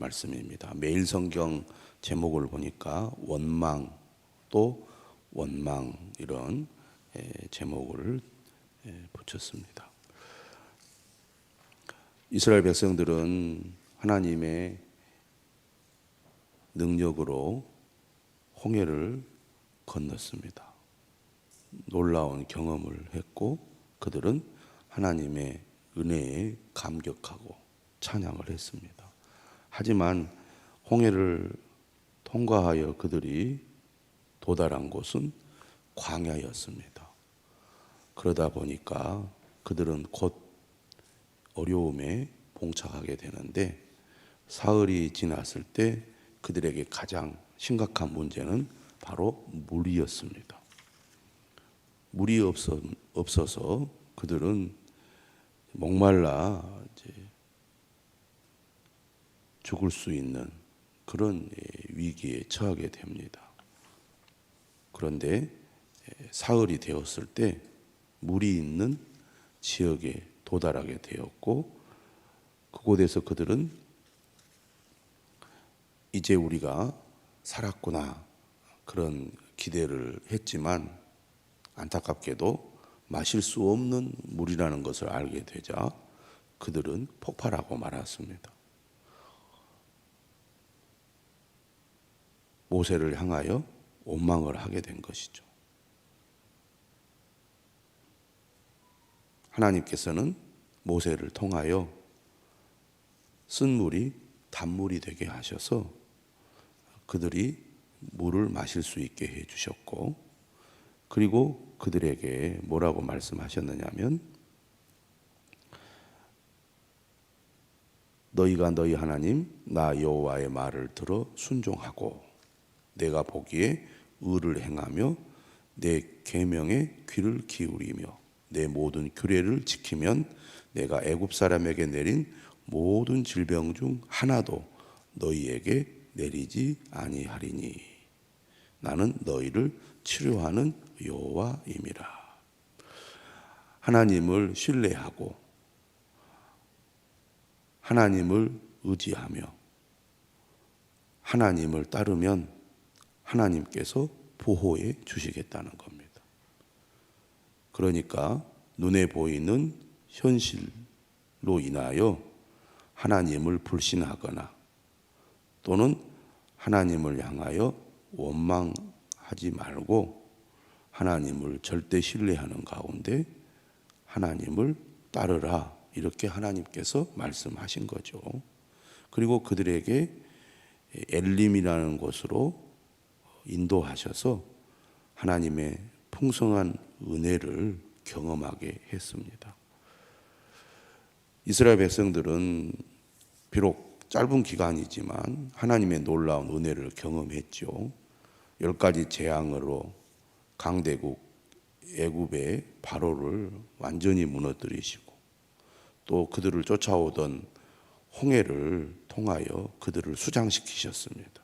말씀입니다. 매일 성경 제목을 보니까 원망 또 원망 이런 제목을 붙였습니다. 이스라엘 백성들은 하나님의 능력으로 홍해를 건넜습니다. 놀라운 경험을 했고 그들은 하나님의 은혜에 감격하고 찬양을 했습니다. 하지만 홍해를 통과하여 그들이 도달한 곳은 광야였습니다. 그러다 보니까 그들은 곧 어려움에 봉착하게 되는데 사흘이 지났을 때 그들에게 가장 심각한 문제는 바로 물이었습니다. 물이 없어서 그들은 목말라 죽을 수 있는 그런 위기에 처하게 됩니다. 그런데 사흘이 되었을 때 물이 있는 지역에 도달하게 되었고 그곳에서 그들은 이제 우리가 살았구나 그런 기대를 했지만 안타깝게도 마실 수 없는 물이라는 것을 알게 되자 그들은 폭발하고 말았습니다. 모세를 향하여 원망을 하게 된 것이죠. 하나님께서는 모세를 통하여 쓴 물이 단물이 되게 하셔서 그들이 물을 마실 수 있게 해주셨고 그리고 그들에게 뭐라고 말씀하셨느냐면 너희가 너희 하나님 나 여호와의 말을 들어 순종하고 내가 보기에 의를 행하며 내 계명에 귀를 기울이며 내 모든 규례를 지키면 내가 애굽 사람에게 내린 모든 질병 중 하나도 너희에게 내리지 아니하리니 나는 너희를 치료하는 여호와임이라. 하나님을 신뢰하고 하나님을 의지하며 하나님을 따르면 하나님께서 보호해 주시겠다는 겁니다. 그러니까 눈에 보이는 현실로 인하여 하나님을 불신하거나 또는 하나님을 향하여 원망하지 말고 하나님을 절대 신뢰하는 가운데 하나님을 따르라 이렇게 하나님께서 말씀하신 거죠. 그리고 그들에게 엘림이라는 곳으로 인도하셔서 하나님의 풍성한 은혜를 경험하게 했습니다. 이스라엘 백성들은 비록 짧은 기간이지만 하나님의 놀라운 은혜를 경험했죠. 10가지 재앙으로 강대국 애굽의 바로를 완전히 무너뜨리시고 또 그들을 쫓아오던 홍해를 통하여 그들을 수장시키셨습니다.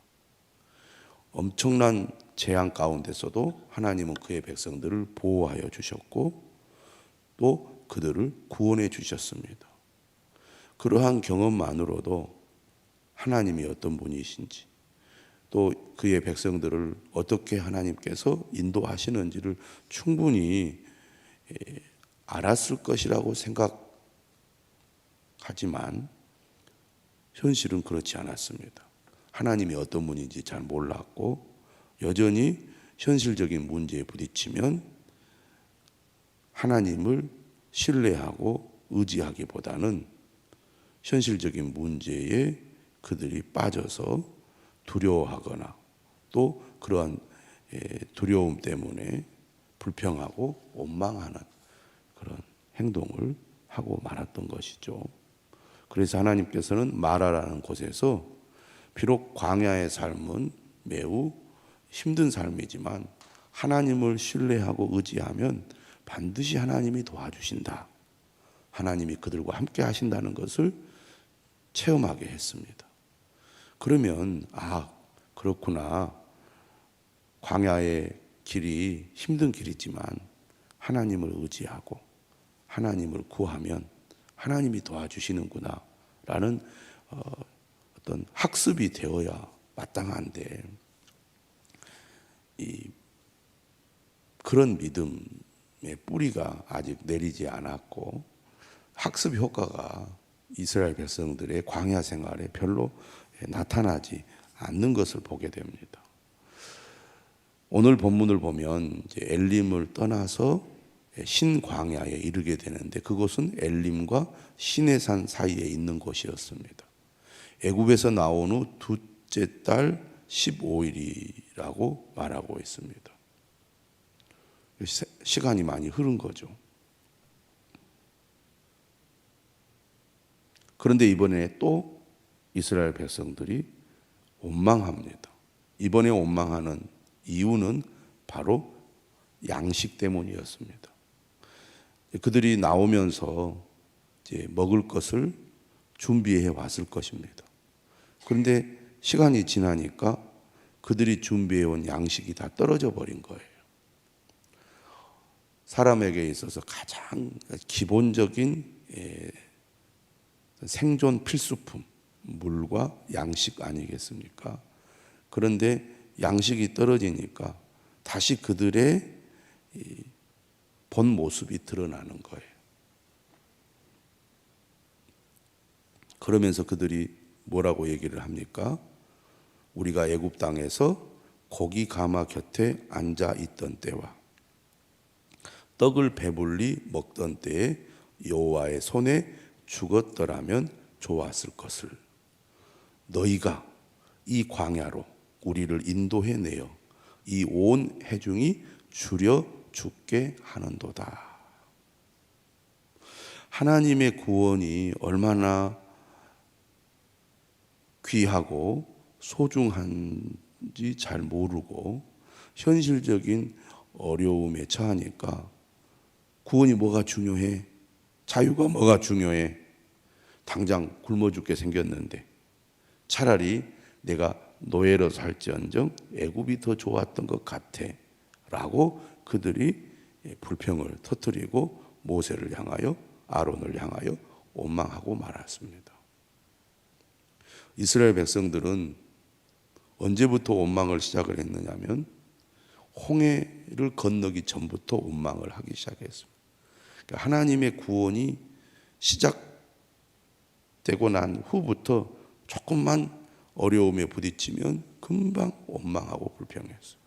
엄청난 재앙 가운데서도 하나님은 그의 백성들을 보호하여 주셨고 또 그들을 구원해 주셨습니다. 그러한 경험만으로도 하나님이 어떤 분이신지 또 그의 백성들을 어떻게 하나님께서 인도하시는지를 충분히 알았을 것이라고 생각하지만 현실은 그렇지 않았습니다. 하나님이 어떤 분인지 잘 몰랐고 여전히 현실적인 문제에 부딪히면 하나님을 신뢰하고 의지하기보다는 현실적인 문제에 그들이 빠져서 두려워하거나 또 그러한 두려움 때문에 불평하고 원망하는 그런 행동을 하고 말았던 것이죠. 그래서 하나님께서는 마라라는 곳에서 비록 광야의 삶은 매우 힘든 삶이지만 하나님을 신뢰하고 의지하면 반드시 하나님이 도와주신다. 하나님이 그들과 함께 하신다는 것을 체험하게 했습니다. 그러면 그렇구나. 광야의 길이 힘든 길이지만 하나님을 의지하고 하나님을 구하면 하나님이 도와주시는구나 라는 어떤 학습이 되어야 마땅한데 그런 믿음의 뿌리가 아직 내리지 않았고 학습 효과가 이스라엘 백성들의 광야 생활에 별로 나타나지 않는 것을 보게 됩니다. 오늘 본문을 보면 이제 엘림을 떠나서 신광야에 이르게 되는데 그곳은 엘림과 시내산 사이에 있는 곳이었습니다. 애굽에서 나온 후 둘째 달 15일이라고 말하고 있습니다. 시간이 많이 흐른 거죠. 그런데 이번에 또 이스라엘 백성들이 원망합니다. 이번에 원망하는 이유는 바로 양식 때문이었습니다. 그들이 나오면서 이제 먹을 것을 준비해 왔을 것입니다. 그런데 시간이 지나니까 그들이 준비해 온 양식이 다 떨어져 버린 거예요. 사람에게 있어서 가장 기본적인 생존 필수품, 물과 양식 아니겠습니까? 그런데 양식이 떨어지니까 다시 그들의 본 모습이 드러나는 거예요. 그러면서 그들이 뭐라고 얘기를 합니까? 우리가 애굽 땅에서 고기 가마 곁에 앉아 있던 때와 떡을 배불리 먹던 때에 여호와의 손에 죽었더라면 좋았을 것을. 너희가 이 광야로 우리를 인도해 내어 이 온 회중이 줄여 죽게 하는도다. 하나님의 구원이 얼마나 귀하고 소중한지 잘 모르고 현실적인 어려움에 처하니까 구원이 뭐가 중요해? 자유가 뭐가 중요해? 당장 굶어 죽게 생겼는데 차라리 내가 노예로 살지언정 애굽이 더 좋았던 것 같아 라고 그들이 불평을 터뜨리고 모세를 향하여 아론을 향하여 원망하고 말았습니다. 이스라엘 백성들은 언제부터 원망을 시작을 했느냐면 홍해를 건너기 전부터 원망을 하기 시작했습니다. 그러니까 하나님의 구원이 시작되고 난 후부터 조금만 어려움에 부딪히면 금방 원망하고 불평했어요.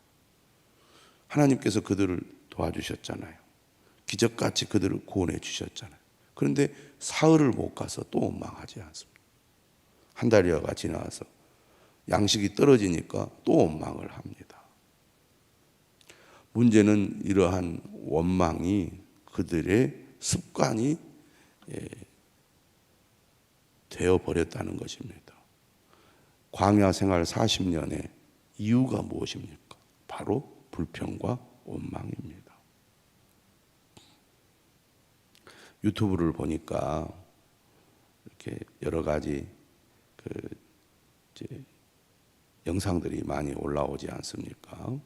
하나님께서 그들을 도와주셨잖아요. 기적같이 그들을 구원해 주셨잖아요. 그런데 사흘을 못 가서 또 원망하지 않습니다. 한 달여가 지나서 양식이 떨어지니까 또 원망을 합니다. 문제는 이러한 원망이 그들의 습관이 되어버렸다는 것입니다. 광야 생활 40년의 이유가 무엇입니까? 바로 불평과 원망입니다. 유튜브를 보니까 이렇게 여러 가지 영상들이 많이 올라오지 않습니까?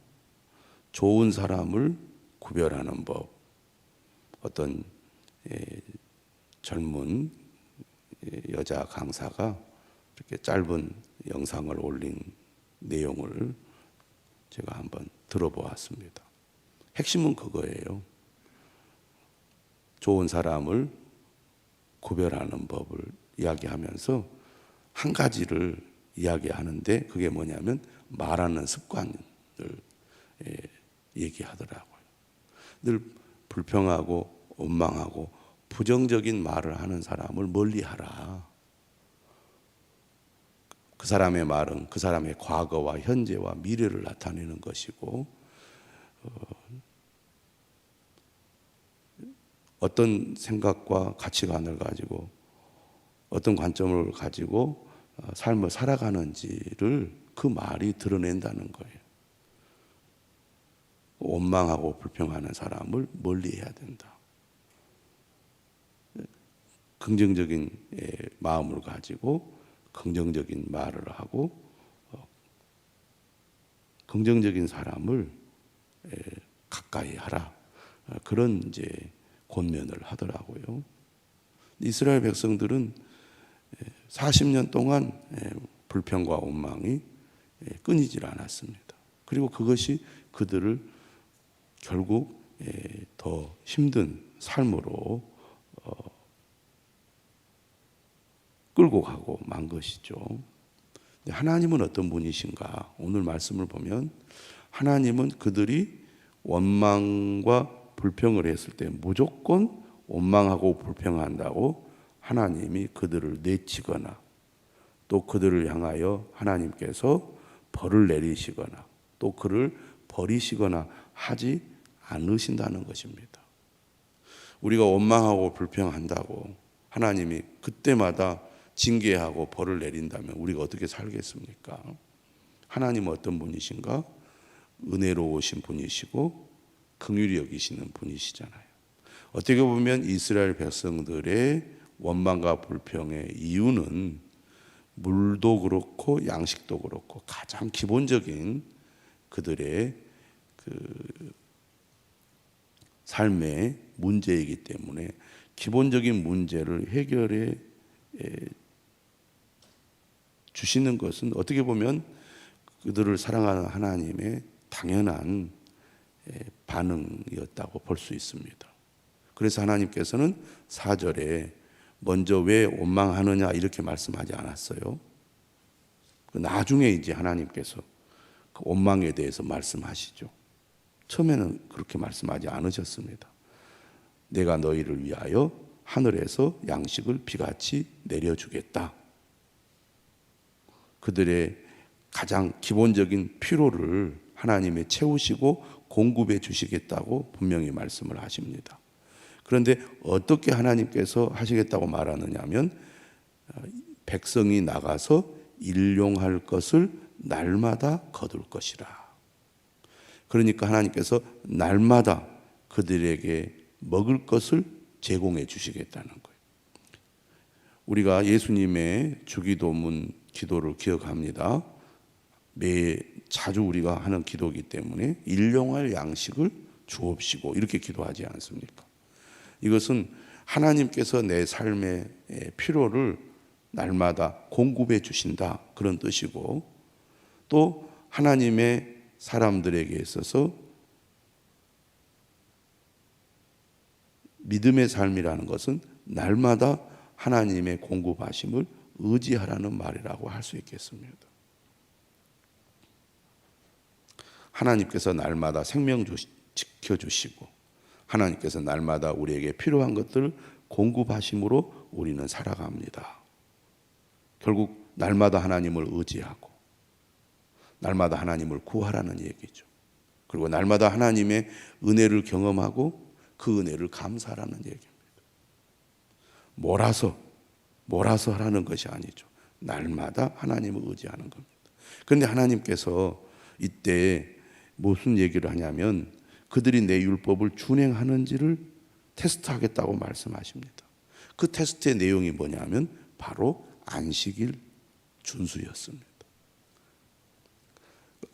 좋은 사람을 구별하는 법, 어떤 젊은 여자 강사가 이렇게 짧은 영상을 올린 내용을 제가 한번 들어보았습니다. 핵심은 그거예요. 좋은 사람을 구별하는 법을 이야기하면서 한 가지를 이야기하는데 그게 뭐냐면 말하는 습관을 얘기하더라고요. 늘 불평하고 원망하고 부정적인 말을 하는 사람을 멀리하라. 그 사람의 말은 그 사람의 과거와 현재와 미래를 나타내는 것이고 어떤 생각과 가치관을 가지고 어떤 관점을 가지고 삶을 살아가는지를 그 말이 드러낸다는 거예요. 원망하고 불평하는 사람을 멀리해야 된다. 긍정적인 마음을 가지고 긍정적인 말을 하고 긍정적인 사람을 가까이 하라. 그런 이제 권면을 하더라고요. 이스라엘 백성들은 40년 동안 불평과 원망이 끊이질 않았습니다. 그리고 그것이 그들을 결국 더 힘든 삶으로 끌고 가고 만 것이죠. 하나님은 어떤 분이신가? 오늘 말씀을 보면 하나님은 그들이 원망과 불평을 했을 때 무조건 원망하고 불평한다고 하나님이 그들을 내치거나 또 그들을 향하여 하나님께서 벌을 내리시거나 또 그를 버리시거나 하지 않으신다는 것입니다. 우리가 원망하고 불평한다고 하나님이 그때마다 징계하고 벌을 내린다면 우리가 어떻게 살겠습니까? 하나님은 어떤 분이신가? 은혜로우신 분이시고 긍휼히 여기시는 분이시잖아요. 어떻게 보면 이스라엘 백성들의 원망과 불평의 이유는 물도 그렇고 양식도 그렇고 가장 기본적인 그들의 그 삶의 문제이기 때문에 기본적인 문제를 해결해 주시는 것은 어떻게 보면 그들을 사랑하는 하나님의 당연한 반응이었다고 볼 수 있습니다. 그래서 하나님께서는 4절에 먼저 왜 원망하느냐 이렇게 말씀하지 않았어요. 나중에 이제 하나님께서 그 원망에 대해서 말씀하시죠. 처음에는 그렇게 말씀하지 않으셨습니다. 내가 너희를 위하여 하늘에서 양식을 비같이 내려주겠다. 그들의 가장 기본적인 필요를 하나님이 채우시고 공급해 주시겠다고 분명히 말씀을 하십니다. 그런데 어떻게 하나님께서 하시겠다고 말하느냐 하면 백성이 나가서 일용할 것을 날마다 거둘 것이라. 그러니까 하나님께서 날마다 그들에게 먹을 것을 제공해 주시겠다는 거예요. 우리가 예수님의 주기도문 기도를 기억합니다. 자주 우리가 하는 기도이기 때문에 일용할 양식을 주옵시고 이렇게 기도하지 않습니까? 이것은 하나님께서 내 삶의 필요를 날마다 공급해 주신다 그런 뜻이고 또 하나님의 사람들에게 있어서 믿음의 삶이라는 것은 날마다 하나님의 공급하심을 의지하라는 말이라고 할 수 있겠습니다. 하나님께서 날마다 생명 지켜주시고 하나님께서 날마다 우리에게 필요한 것들을 공급하심으로 우리는 살아갑니다. 결국 날마다 하나님을 의지하고 날마다 하나님을 구하라는 얘기죠. 그리고 날마다 하나님의 은혜를 경험하고 그 은혜를 감사하라는 얘기입니다. 몰아서 하라는 것이 아니죠. 날마다 하나님을 의지하는 겁니다. 그런데 하나님께서 이때 무슨 얘기를 하냐면 그들이 내 율법을 준행하는지를 테스트하겠다고 말씀하십니다. 그 테스트의 내용이 뭐냐면 바로 안식일 준수였습니다.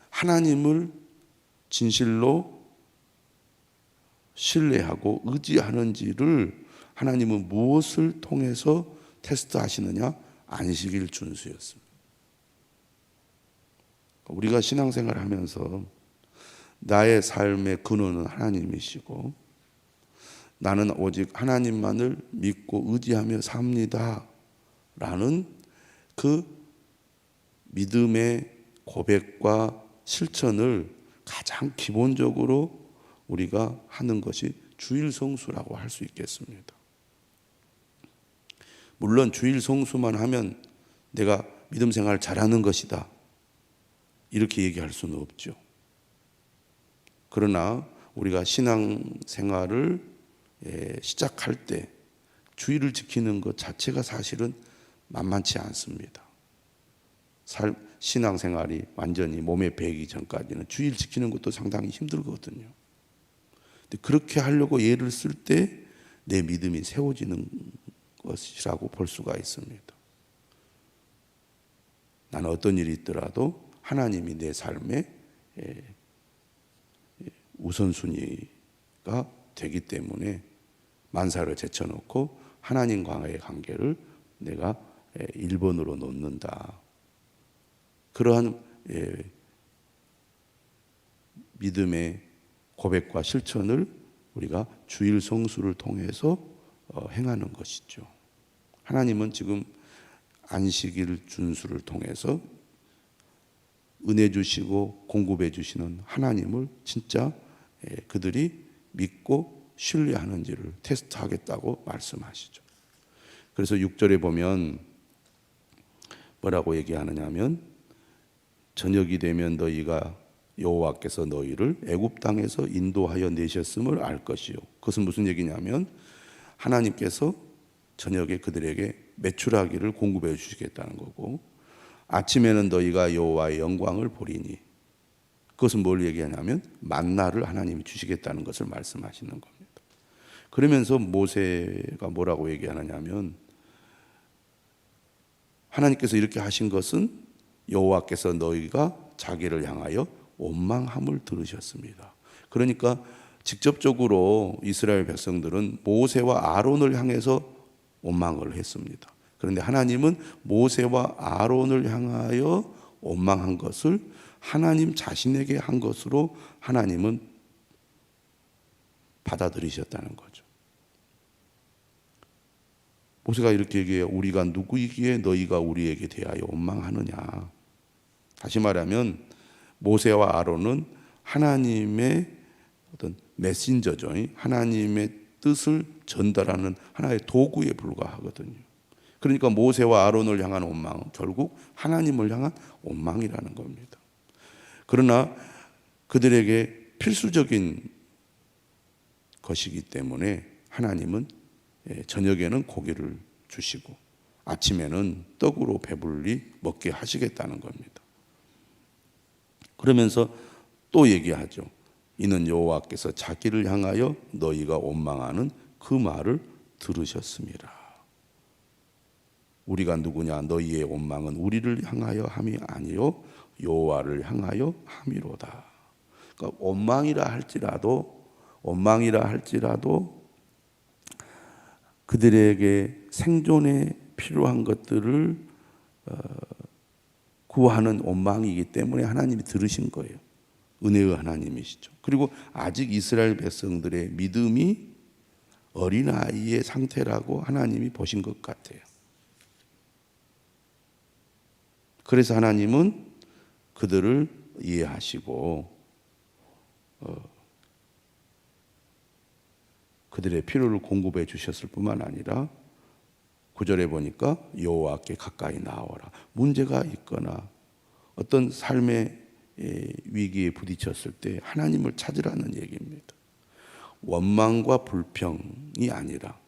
하나님을 진실로 신뢰하고 의지하는지를 하나님은 무엇을 통해서 테스트하시느냐? 안식일 준수였습니다. 우리가 신앙생활을 하면서 나의 삶의 근원은 하나님이시고 나는 오직 하나님만을 믿고 의지하며 삽니다 라는 그 믿음의 고백과 실천을 가장 기본적으로 우리가 하는 것이 주일 성수라고 할 수 있겠습니다. 물론 주일 성수만 하면 내가 믿음 생활을 잘하는 것이다 이렇게 얘기할 수는 없죠. 그러나 우리가 신앙 생활을 시작할 때 주일을 지키는 것 자체가 사실은 만만치 않습니다. 신앙 생활이 완전히 몸에 배기 전까지는 주일 지키는 것도 상당히 힘들거든요. 근데 그렇게 하려고 예를 쓸 때 내 믿음이 세워지는 것이라고 볼 수가 있습니다. 나는 어떤 일이 있더라도 하나님이 내 삶의 우선순위가 되기 때문에 만사를 제쳐놓고 하나님과의 관계를 내가 1번으로 놓는다. 그러한 믿음의 고백과 실천을 우리가 주일 성수를 통해서 행하는 것이죠. 하나님은 지금 안식일 준수를 통해서 은혜 주시고 공급해 주시는 하나님을 진짜 그들이 믿고 신뢰하는지를 테스트하겠다고 말씀하시죠. 그래서 6절에 보면 뭐라고 얘기하느냐 하면 저녁이 되면 너희가 여호와께서 너희를 애굽 땅에서 인도하여 내셨음을 알 것이요. 그것은 무슨 얘기냐면 하나님께서 저녁에 그들에게 메추라기를 공급해 주시겠다는 거고, 아침에는 너희가 여호와의 영광을 보리니, 그것은 뭘 얘기하냐면 만나를 하나님이 주시겠다는 것을 말씀하시는 겁니다. 그러면서 모세가 뭐라고 얘기하느냐면 하나님께서 이렇게 하신 것은 여호와께서 너희가 자기를 향하여 원망함을 들으셨습니다. 그러니까 직접적으로 이스라엘 백성들은 모세와 아론을 향해서 원망을 했습니다. 그런데 하나님은 모세와 아론을 향하여 원망한 것을 하나님 자신에게 한 것으로 하나님은 받아들이셨다는 거죠. 모세가 이렇게 얘기해요. 우리가 누구이기에 너희가 우리에게 대하여 원망하느냐. 다시 말하면 모세와 아론은 하나님의 어떤 메신저죠. 하나님의 뜻을 전달하는 하나의 도구에 불과하거든요. 그러니까 모세와 아론을 향한 원망은 결국 하나님을 향한 원망이라는 겁니다. 그러나 그들에게 필수적인 것이기 때문에 하나님은 저녁에는 고기를 주시고 아침에는 떡으로 배불리 먹게 하시겠다는 겁니다. 그러면서 또 얘기하죠. 이는 여호와께서 자기를 향하여 너희가 원망하는 그 말을 들으셨습니다. 우리가 누구냐? 너희의 원망은 우리를 향하여 함이 아니요 여호와를 향하여 함이로다. 그러니까 원망이라 할지라도 그들에게 생존에 필요한 것들을 구하는 원망이기 때문에 하나님이 들으신 거예요. 은혜의 하나님이시죠. 그리고 아직 이스라엘 백성들의 믿음이 어린아이의 상태라고 하나님이 보신 것 같아요. 그래서 하나님은 그들을 이해하시고 그들의 필요를 공급해 주셨을 뿐만 아니라 9절에 보니까 여호와께 가까이 나아오라. 문제가 있거나 어떤 삶의 위기에 부딪혔을 때 하나님을 찾으라는 얘기입니다. 원망과 불평이 아니라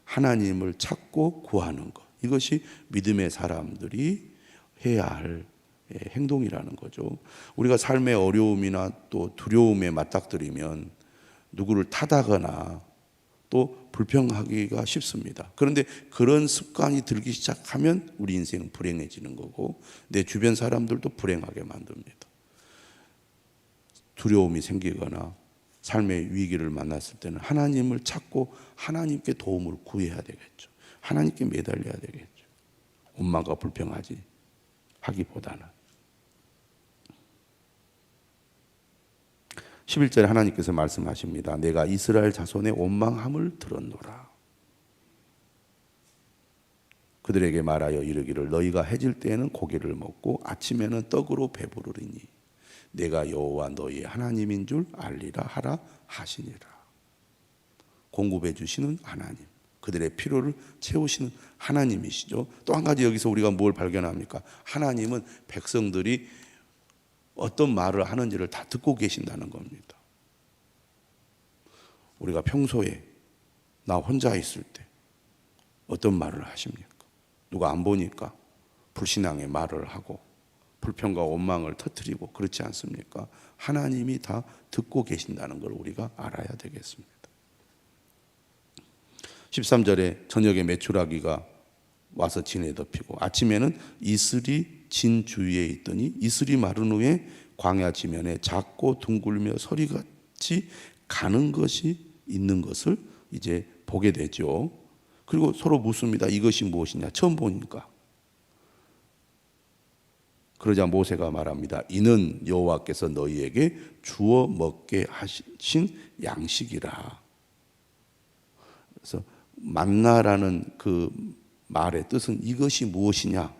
하나님을 찾고 구하는 것. 이것이 믿음의 사람들이 해야 할 행동이라는 거죠. 우리가 삶의 어려움이나 또 두려움에 맞닥뜨리면 누구를 탓하거나 또 불평하기가 쉽습니다. 그런데 그런 습관이 들기 시작하면 우리 인생은 불행해지는 거고 내 주변 사람들도 불행하게 만듭니다. 두려움이 생기거나 삶의 위기를 만났을 때는 하나님을 찾고 하나님께 도움을 구해야 되겠죠. 하나님께 매달려야 되겠죠. 원망과 불평하지 하기보다는. 11절에 하나님께서 말씀하십니다. 내가 이스라엘 자손의 원망함을 들었노라. 그들에게 말하여 이르기를 너희가 해질 때에는 고기를 먹고 아침에는 떡으로 배부르리니 내가 여호와 너희의 하나님인 줄 알리라 하라 하시니라. 공급해 주시는 하나님, 그들의 필요를 채우시는 하나님이시죠. 또 한 가지 여기서 우리가 뭘 발견합니까? 하나님은 백성들이 어떤 말을 하는지를 다 듣고 계신다는 겁니다. 우리가 평소에 나 혼자 있을 때 어떤 말을 하십니까? 누가 안 보니까 불신앙의 말을 하고 불평과 원망을 터뜨리고 그렇지 않습니까? 하나님이 다 듣고 계신다는 걸 우리가 알아야 되겠습니다. 13절에 저녁에 메추라기가 와서 진에 덮이고 아침에는 이슬이 진 주위에 있더니 이슬이 마른 후에 광야 지면에 작고 둥글며 서리같이 가는 것이 있는 것을 이제 보게 되죠. 그리고 서로 묻습니다. 이것이 무엇이냐? 처음 보니까 그러자 모세가 말합니다. 이는 여호와께서 너희에게 주어 먹게 하신 양식이라. 그래서 만나라는 그 말의 뜻은 이것이 무엇이냐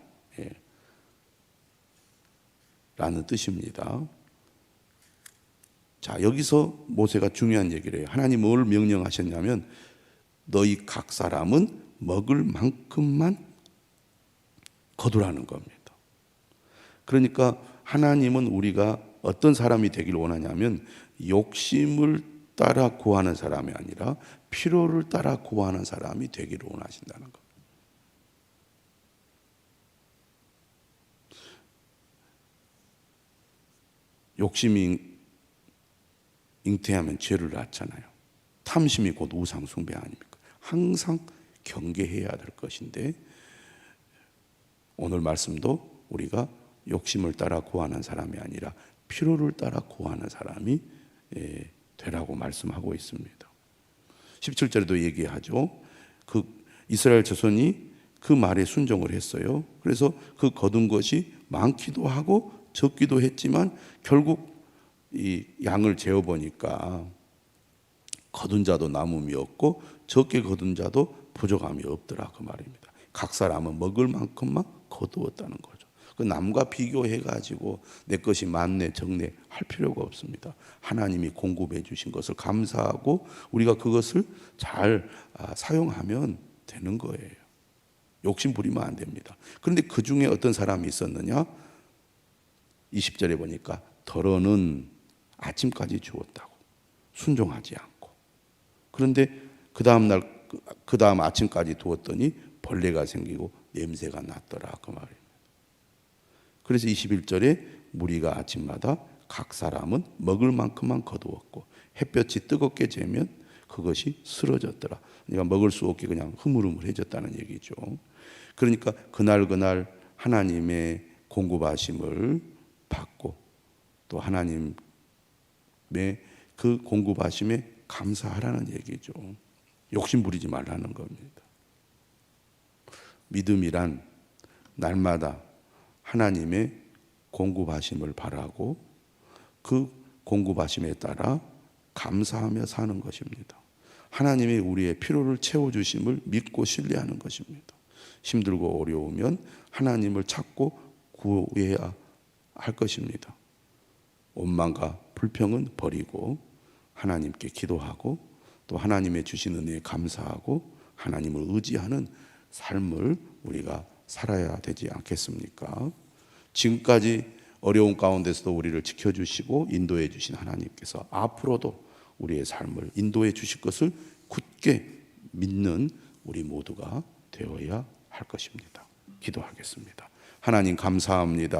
라는 뜻입니다. 자, 여기서 모세가 중요한 얘기를 해요. 하나님 뭘 명령하셨냐면 너희 각 사람은 먹을 만큼만 거두라는 겁니다. 그러니까 하나님은 우리가 어떤 사람이 되길 원하냐면 욕심을 따라 구하는 사람이 아니라 필요를 따라 구하는 사람이 되기를 원하신다는 겁니다. 욕심이 잉태하면 죄를 낳잖아요. 탐심이 곧 우상 숭배 아닙니까? 항상 경계해야 될 것인데 오늘 말씀도 우리가 욕심을 따라 구하는 사람이 아니라 필요를 따라 구하는 사람이 되라고 말씀하고 있습니다. 17절에도 얘기하죠. 그 이스라엘 자손이 그 말에 순종을 했어요. 그래서 그 거둔 것이 많기도 하고 적기도 했지만 결국 이 양을 재어 보니까 거둔 자도 남음이 없고 적게 거둔 자도 부족함이 없더라 그 말입니다. 각 사람은 먹을 만큼만 거두었다는 거죠. 그 남과 비교해 가지고 내 것이 많네 적네 할 필요가 없습니다. 하나님이 공급해 주신 것을 감사하고 우리가 그것을 잘 사용하면 되는 거예요. 욕심 부리면 안 됩니다. 그런데 그 중에 어떤 사람이 있었느냐? 20절에 보니까 더러는 아침까지 주었다고 순종하지 않고 그런데 그 다음 아침까지 두었더니 벌레가 생기고 냄새가 났더라 그 말입니다. 그래서 21절에 무리가 아침마다 각 사람은 먹을 만큼만 거두었고 햇볕이 뜨겁게 쬐면 그것이 쓰러졌더라. 그러니까 먹을 수 없게 그냥 흐물흐물해졌다는 얘기죠. 그러니까 그날 하나님의 공급하심을 받고 또 하나님의 그 공급하심에 감사하라는 얘기죠. 욕심 부리지 말라는 겁니다. 믿음이란 날마다 하나님의 공급하심을 바라고 그 공급하심에 따라 감사하며 사는 것입니다. 하나님이 우리의 필요를 채워주심을 믿고 신뢰하는 것입니다. 힘들고 어려우면 하나님을 찾고 구해야 할 것입니다. 원망과 불평은 버리고 하나님께 기도하고 또 하나님의 주신 은혜에 감사하고 하나님을 의지하는 삶을 우리가 살아야 되지 않겠습니까? 지금까지 어려운 가운데서도 우리를 지켜주시고 인도해 주신 하나님께서 앞으로도 우리의 삶을 인도해 주실 것을 굳게 믿는 우리 모두가 되어야 할 것입니다. 기도하겠습니다. 하나님 감사합니다.